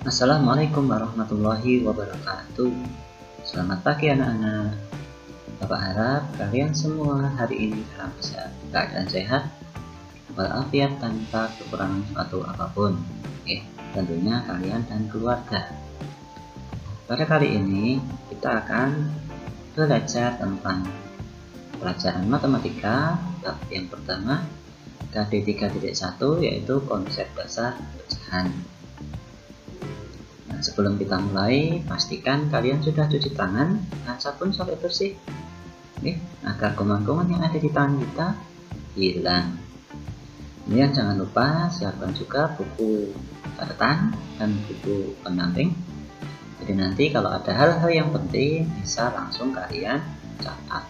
Assalamualaikum warahmatullahi wabarakatuh. Selamat pagi anak-anak. Bapak harap kalian semua hari ini dalam keadaan sehat walafiat tanpa kekurangan suatu apapun. Tentunya kalian dan keluarga. Pada kali ini kita akan belajar tentang pelajaran matematika bab yang pertama KD 3.1, yaitu konsep dasar pecahan. Sebelum kita mulai, pastikan kalian sudah cuci tangan dan sabun sampai bersih, agar kuman-kuman yang ada di tangan kita hilang. Kemudian jangan lupa siapkan juga buku catatan dan buku pendamping. Jadi nanti kalau ada hal-hal yang penting bisa langsung kalian catat.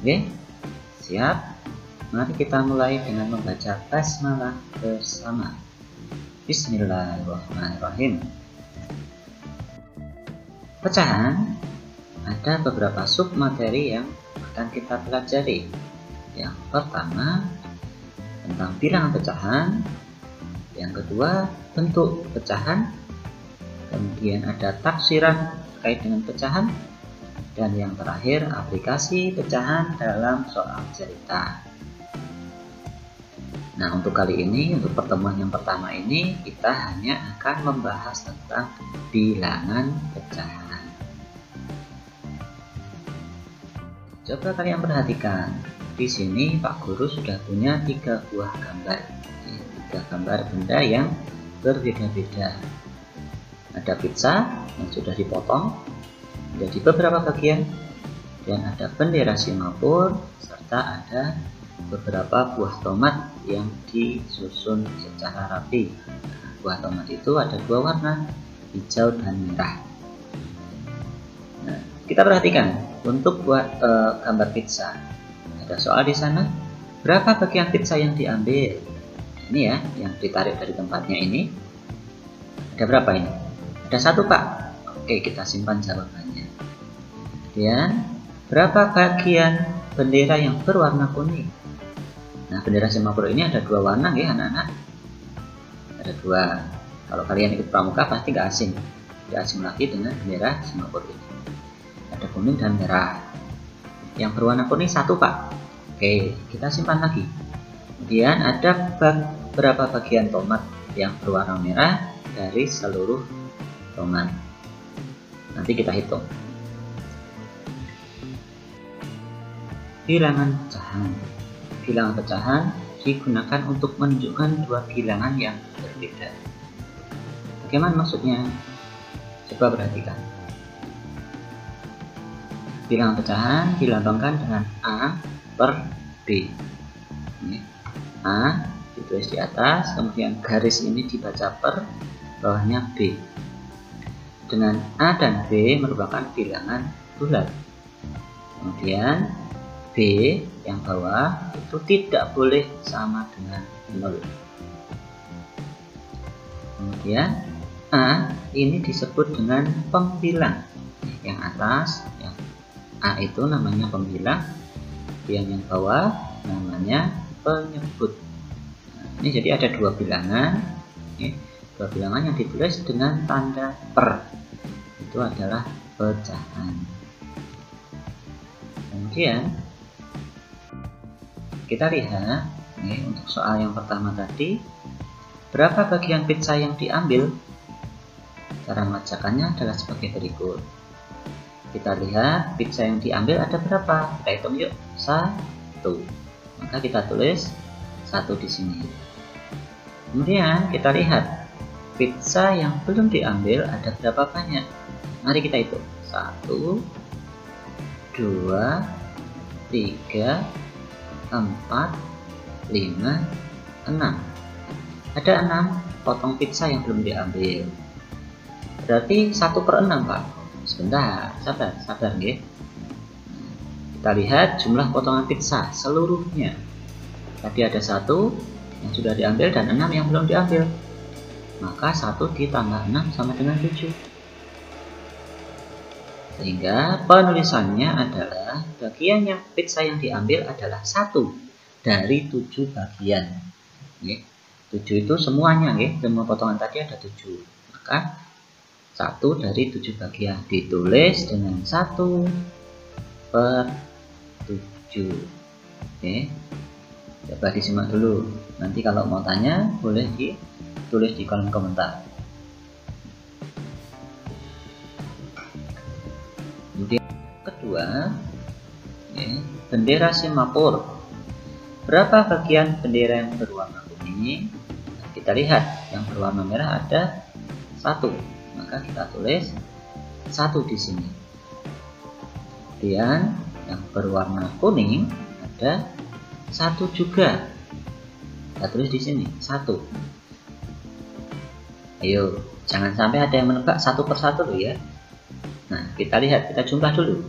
Oke, siap? Mari kita mulai dengan membaca basmalah bersama. Bismillahirrahmanirrahim. Pecahan ada beberapa sub materi yang akan kita pelajari. Yang pertama tentang bilangan pecahan, yang kedua bentuk pecahan, kemudian ada tafsiran terkait dengan pecahan, dan yang terakhir aplikasi pecahan dalam soal cerita. Nah, untuk kali ini, untuk pertemuan yang pertama ini, kita hanya akan membahas tentang bilangan pecahan. Coba kalian perhatikan, di sini Pak Guru sudah punya 3 buah gambar, 3 gambar benda yang berbeda-beda. Ada pizza yang sudah dipotong menjadi beberapa bagian, dan ada bendera Singapura, serta ada beberapa buah tomat yang disusun secara rapi. Buah tomat itu ada 2 warna, hijau dan merah. Nah, kita perhatikan untuk gambar pizza. Ada soal di sana. Berapa bagian pizza yang diambil? Ini ya, yang ditarik dari tempatnya ini. Ada berapa ini? Ada 1, Pak. Oke, kita simpan jawabannya. Kemudian, berapa bagian bendera yang berwarna kuning? Nah, bendera Singapura ini ada 2 warna ya anak-anak. Ada 2. Kalau kalian ikut pramuka pasti nggak asing. Tidak asing lagi dengan bendera Singapura ini. Ada kuning dan merah. Yang berwarna kuning 1, Pak. Oke, kita simpan lagi. Kemudian ada berapa bagian tomat yang berwarna merah dari seluruh tomat. Nanti kita hitung. Bilangan pecahan. Bilangan pecahan digunakan untuk menunjukkan 2 bilangan yang berbeda. Bagaimana maksudnya? Coba perhatikan. Bilangan pecahan dilambangkan dengan A per B. Ini A ditulis di atas, kemudian garis ini dibaca per, bawahnya B. Dengan A dan B merupakan bilangan bulat. Kemudian B yang bawah itu tidak boleh sama dengan 0. Kemudian A ini disebut dengan pembilang. Yang atas, yang A itu namanya pembilang, yang bawah namanya penyebut. Nah, ini jadi ada 2 bilangan. 2 bilangan yang ditulis dengan tanda per. Itu adalah pecahan. Kemudian kita lihat untuk soal yang pertama tadi, berapa bagian pizza yang diambil? Cara melacakkannya adalah sebagai berikut. Kita lihat pizza yang diambil ada berapa? Kita hitung yuk. 1. Maka kita tulis 1 di sini. Kemudian kita lihat pizza yang belum diambil ada berapa banyak? Mari kita hitung. 1, 2, 3, 4, 5, 6. Ada 6 potong pizza yang belum diambil. Berarti 1/6, Pak. Sebentar, sabar ya. Kita lihat jumlah potongan pizza seluruhnya. Tadi ada 1 yang sudah diambil dan 6 yang belum diambil. Maka 1 ditambah 6 sama dengan 7. Sehingga penulisannya adalah bagian yang pizza yang diambil adalah 1 dari 7 bagian. 7 itu semuanya ya, semua potongan tadi ada 7. Maka 1 dari 7 bagian ditulis dengan 1/7. Oke. Coba disimak dulu. Nanti kalau mau tanya boleh ditulis di kolom komentar. Kemudian kedua, bendera Singapura. Berapa bagian bendera yang berwarna kuning? Kita lihat yang berwarna merah ada 1, maka kita tulis 1 di sini. Kemudian yang berwarna kuning ada 1 juga, kita tulis di sini 1. Ayo, jangan sampai ada yang menebak satu persatu loh ya. Nah, kita lihat, kita jumlah dulu.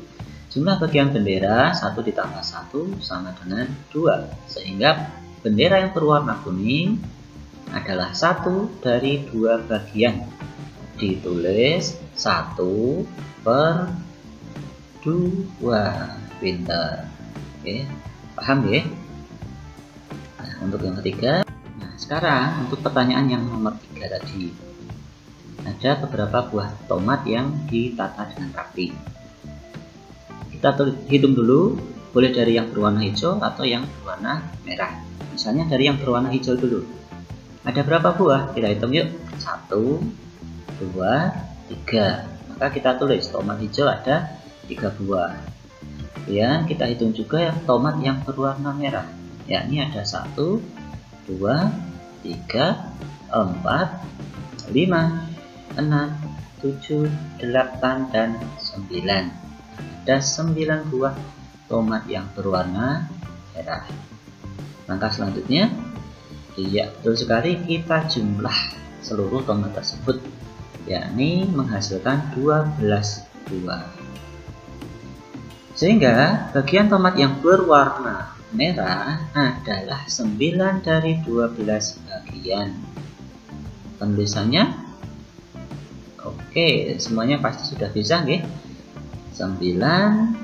Jumlah bagian bendera 1 ditambah 1 sama dengan 2, sehingga bendera yang berwarna kuning adalah 1 dari 2 bagian. Ditulis 1/2. Pintar. Oke, paham ya? Nah, untuk yang ketiga, nah sekarang untuk pertanyaan yang nomor 3 tadi, ada beberapa buah tomat yang ditata dengan rapi. Kita hitung dulu, boleh dari yang berwarna hijau atau yang berwarna merah. Misalnya dari yang berwarna hijau dulu. Ada berapa buah? Kita hitung yuk. 1, 2, 3. Maka kita tulis tomat hijau ada 3 buah. Ya, kita hitung juga ya tomat yang berwarna merah. Ya, ini ada 1, 2, 3, 4, 5, 6, 7, 8, dan 9. Ada 9 buah tomat yang berwarna merah. Langkah selanjutnya, iya betul sekali, kita jumlah seluruh tomat tersebut, yakni menghasilkan 12 buah. Sehingga bagian tomat yang berwarna merah adalah 9 dari 12 bagian. Penulisannya oke, semuanya pasti sudah bisa nggih? 9/12,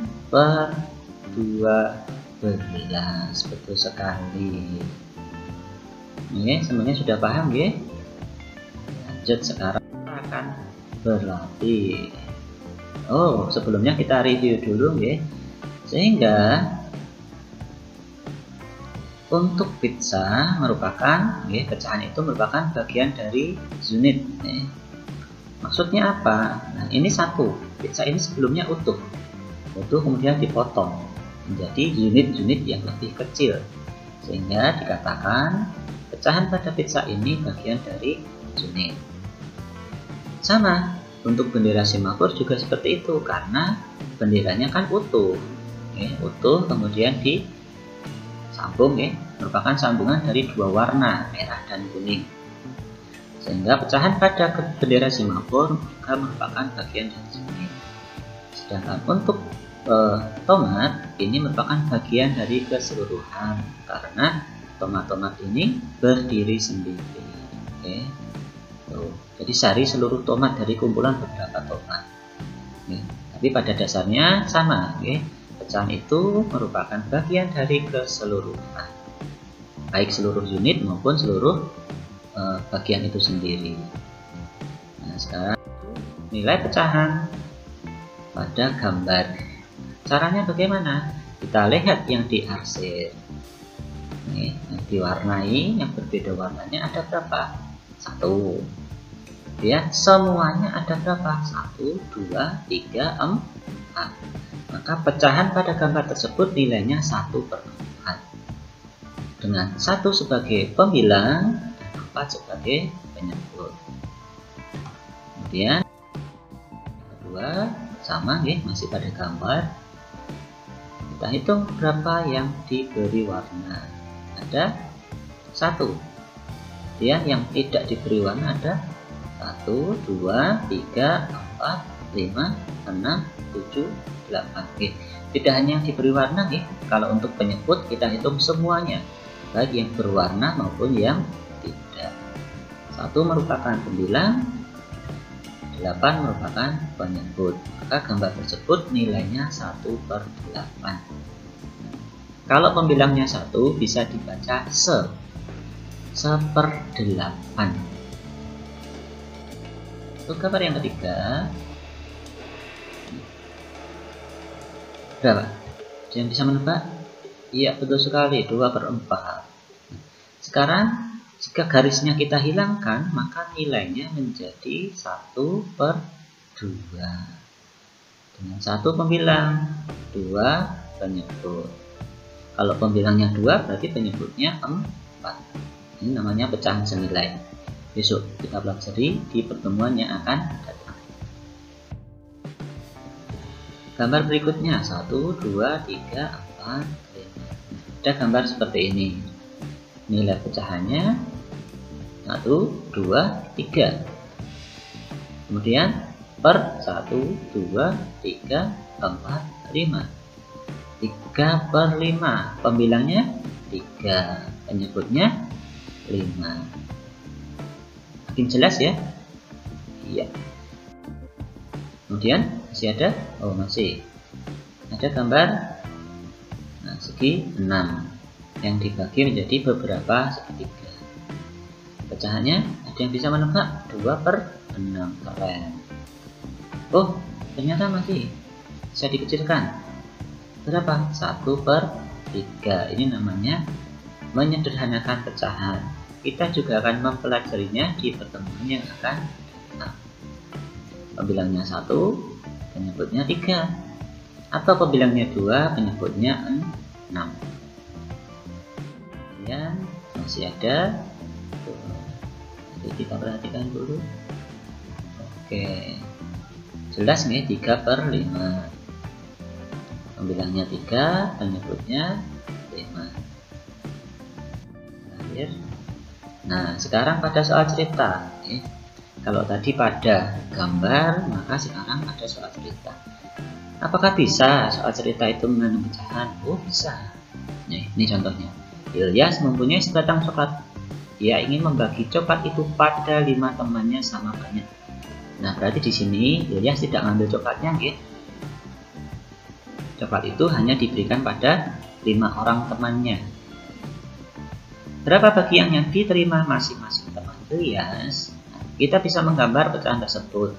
betul sekali. Ini semuanya sudah paham ya? Lanjut, sekarang kita akan berlatih. Oh, sebelumnya kita review dulu ya. Sehingga untuk pizza merupakan ya, pecahan itu merupakan bagian dari unit ya. Maksudnya apa? Nah, ini 1. Pizza ini sebelumnya utuh kemudian dipotong menjadi unit-unit yang lebih kecil, sehingga dikatakan pecahan pada pizza ini bagian dari unit. Sama untuk bendera Singapura juga seperti itu, karena benderanya kan utuh kemudian disambung merupakan sambungan dari 2 warna, merah dan kuning, sehingga pecahan pada bendera Singapura juga merupakan bagian dari unit. Sedangkan untuk tomat ini merupakan bagian dari keseluruhan, karena tomat-tomat ini berdiri sendiri. Oke. Tuh. Jadi sari seluruh tomat dari kumpulan beberapa tomat. Oke. Tapi pada dasarnya sama. Oke. Pecahan itu merupakan bagian dari keseluruhan, baik seluruh unit maupun seluruh bagian itu sendiri. Nah, sekarang nilai pecahan pada gambar. Caranya bagaimana? Kita lihat yang diarsir. Nih, yang diwarnai, yang berbeda warnanya ada berapa? 1. Ya, semuanya ada berapa? 1, 2, 3, 4. Maka pecahan pada gambar tersebut nilainya 1/4. Dengan 1 sebagai pembilang dan 4 sebagai penyebut. Kemudian kedua sama ya, masih pada gambar. Kita hitung berapa yang diberi warna. Ada 1. Kemudian yang tidak diberi warna ada 1, 2, 3, 4, 5, 6, 7, 8. Oke. Tidak hanya yang diberi warna nih. Kalau untuk penyebut kita hitung semuanya, baik yang berwarna maupun yang tidak. 1 merupakan pembilang, 8 merupakan penyebut. Maka gambar tersebut nilainya 1/8. Kalau pembilangnya 1 bisa dibaca se. 1/8. Untuk gambar yang ketiga, berapa? Ada yang bisa menebak? Iya, betul sekali, 2/4. Sekarang jika garisnya kita hilangkan, maka nilainya menjadi 1/2. Dengan 1 pembilang, 2 penyebut. Kalau pembilangnya 2, berarti penyebutnya 4. Ini namanya pecahan senilai. Besok kita pelajari di pertemuan yang akan datang. Gambar berikutnya 1, 2, 3, 4, 5. Ada gambar seperti ini. Nilai pecahannya 1, 2, 3. Kemudian per 1, 2, 3, 4, 5. 3/5. Pembilangnya 3. Penyebutnya 5. Makin jelas ya? Iya. Kemudian masih ada? Oh, masih. Ada gambar segi 6 yang dibagi menjadi beberapa segitiga. Pecahannya ada yang bisa menebak? 2/6. Keren. Oh, ternyata masih bisa dikecilkan. Berapa? 1/3. Ini namanya menyederhanakan pecahan. Kita juga akan mempelajarinya di pertemuan yang akan datang. Pembilangnya 1, penyebutnya 3. Atau pembilangnya 2, penyebutnya 6. Kemudian masih ada. Jadi kita perhatikan dulu. Oke, jelas nih 3/5. Pembilangnya 3, penyebutnya 5. Terakhir. Nah, sekarang pada soal cerita. Kalau tadi pada gambar, maka sekarang pada soal cerita. Apakah bisa soal cerita itu mengandung pecahan? Oh, bisa. Nih, ini contohnya. Ilyas mempunyai sebatang coklat. Dia ingin membagi coklat itu pada 5 temannya sama banyak. Nah, berarti di sini Ilyas tidak mengambil coklatnya, gitu. Coklat itu hanya diberikan pada 5 orang temannya. Berapa bagian yang diterima masing-masing teman Ilyas? Nah, kita bisa menggambar pecahan tersebut.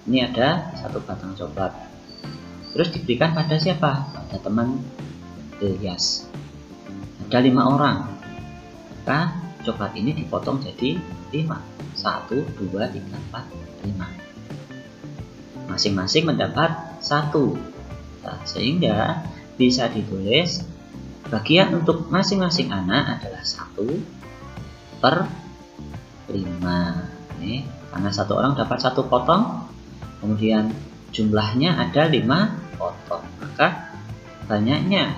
Ini ada 1 batang coklat. Terus diberikan pada siapa? Pada teman Ilyas. Ada 5 orang. Maka coklat ini dipotong jadi 5. 1, 2, 3, 4, 5. Masing-masing mendapat 1. Nah, sehingga bisa ditulis bagian untuk masing-masing anak adalah 1/5. Karena 1 orang dapat 1 potong, kemudian jumlahnya ada 5 potong, maka banyaknya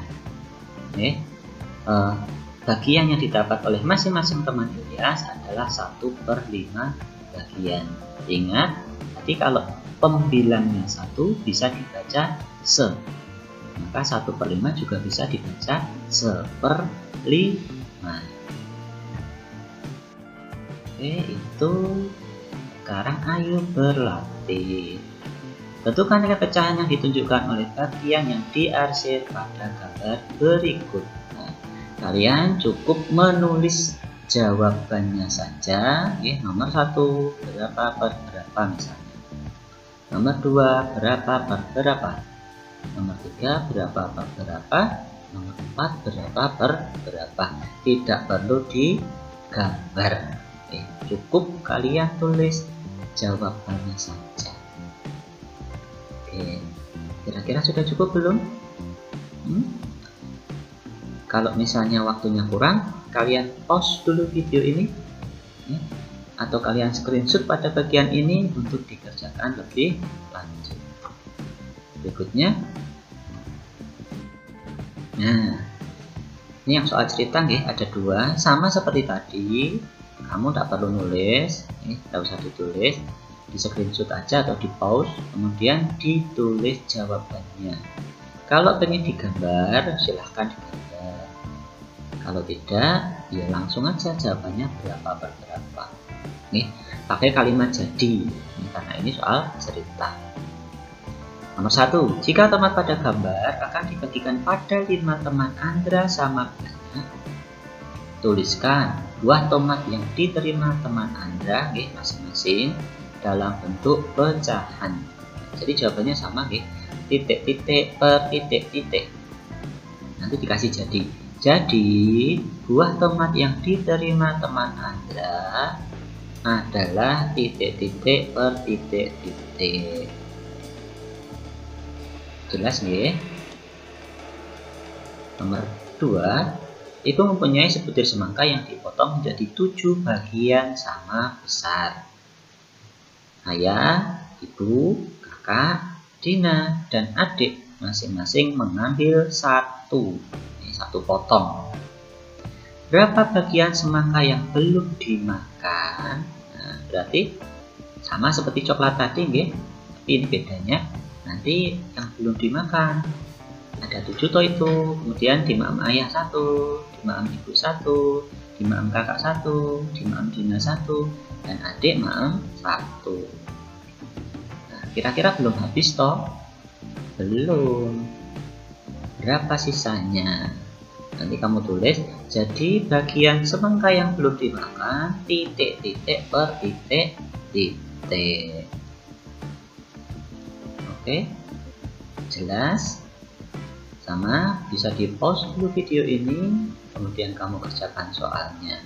bagian yang didapat oleh masing-masing teman Ilyas adalah 1/5 bagian. Ingat, tadi kalau pembilangnya 1 bisa dibaca se, maka 1/5 juga bisa dibaca 1/5. Oke, itu sekarang ayo berlatih. Tentukan nilai pecahan yang ditunjukkan oleh bagian yang diarsir pada gambar berikut. Nah, kalian cukup menulis jawabannya saja. Nomor 1 berapa per berapa misalnya. Nomor 2 berapa per berapa. Nomor 3 berapa per berapa. Nomor 4 berapa per berapa. Tidak perlu digambar. Cukup kalian tulis jawabannya saja. Kira-kira sudah cukup belum? Kalau misalnya waktunya kurang, kalian pause dulu video ini, atau kalian screenshot pada bagian ini untuk dikerjakan lebih lanjut. Berikutnya, nah ini yang soal cerita ada 2, sama seperti tadi. Kamu tidak perlu nulis, tidak usah ditulis, di screenshot aja atau di pause, kemudian ditulis jawabannya. Kalau pengen digambar, silahkan digambar. Kalau tidak, ya langsung aja jawabannya berapa per berapa. Pakai kalimat jadi, karena ini soal cerita. Nomor 1, jika teman pada gambar akan dibagikan pada 5 teman Andra sama banyak, tuliskan buah tomat yang diterima teman Anda masing-masing dalam bentuk pecahan. Jadi jawabannya sama titik-titik per titik-titik. Nanti dikasih jadi. Jadi buah tomat yang diterima teman Anda adalah titik-titik per titik-titik. Jelas nggih? Nomor 2, Ibu mempunyai sebutir semangka yang dipotong menjadi 7 bagian sama besar. Ayah, ibu, kakak, Dina, dan adik masing-masing mengambil satu potong. Berapa bagian semangka yang belum dimakan? Nah, berarti sama seperti coklat tadi, nggih. Tapi ini bedanya nanti yang belum dimakan ada 7 toh itu, kemudian dimaem ayah 1, dimaem ibu 1, dimaem kakak 1, dimaem Dina 1, dan adik maem 1. Nah, kira-kira belum habis toh? Belum. Berapa sisanya? Nanti kamu tulis, jadi bagian semangka yang belum dimakan titik-titik per titik-titik. Oke, jelas? Sama, bisa di pause dulu video ini, kemudian kamu kerjakan soalnya,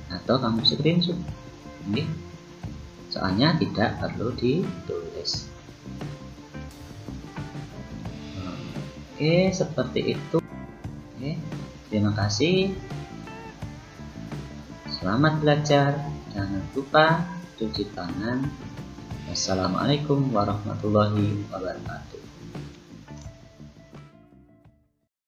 atau kamu screenshot. Soalnya tidak perlu ditulis. Oke, seperti itu. Oke, terima kasih. Selamat belajar. Jangan lupa cuci tangan. Wassalamualaikum warahmatullahi wabarakatuh.